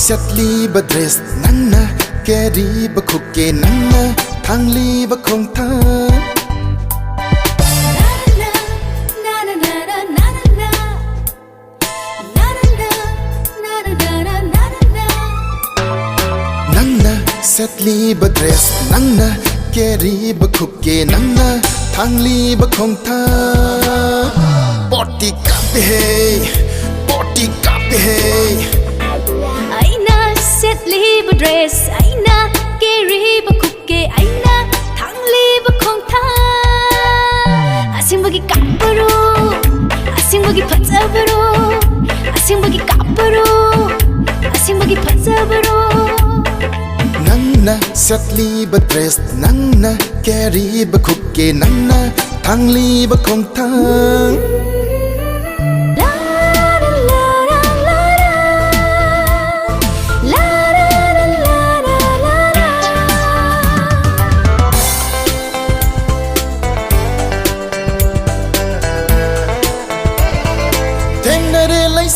셋리바 드레스 낭나 깨리바 콧게 낭나 당리바 콩타 셋리바 드레스 낭나 깨리바 콧게 낭나 당리바 콩타 पोटी कापे है आईना सेटलीब ड्रेस आईना केरीब कुके आईना थांगलीब खोंगथा 아싱버기 까쁘로 아싱버기 반잡으로 아싱버기 까쁘로 아싱버기 반잡으로 낭나 셋리바 드레스 낭나 깨리바 콧게 낭나 당리바 콩타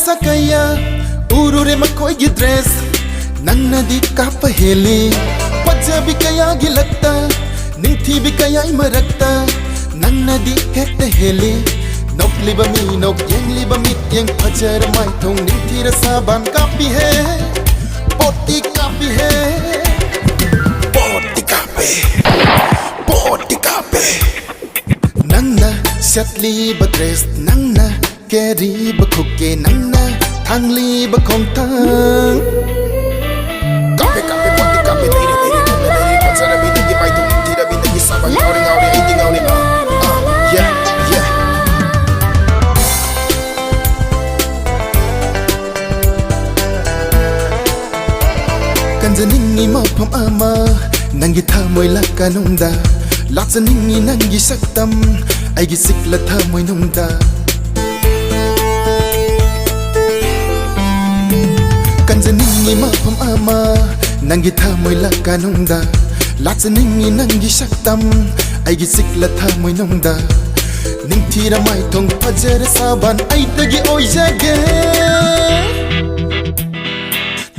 sakaya urure makoi gi dress nanna di kap heli pajabi kaya gi lagta ninthi bi kaya marakta nanna di hekta heli nokli ba mi nok yengli ba mit yeng pajar mai thong ninthi ra saban kapi hai poti kapi hai poti kape nanna setli ba dress nanna 깨리바 콧게 낭나 당리바 콩탕 카페 포티 카페 데이리 파자라 비둥기 마이둥 디라 비둥기 사바 가오리 에이팅 가오리 간자닝이 마품 아마 난기 타모이 라카농다 락자닝이 난기 삭담 아이기 식라 타모이 농다 kanzaningi mapam ama nangi thamoy lakanongda latsaningi nangi saktam aigi sikla thamoy nongda ningthira mai thong pajar saban aitagi oijage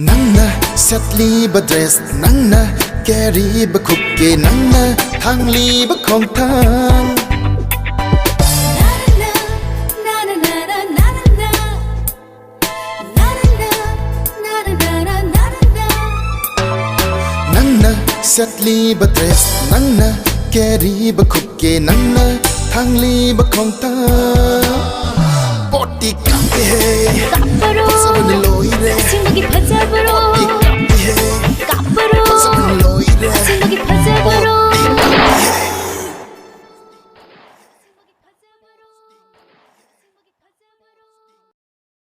nangna setli ba dress nangna carry ba khukke nangna thangli ba khongthang setli ba dress nangna carry ba khukke nangna thangli ba khongta poti kape 까쁘로 sabun loire 아싱버기 반잡으로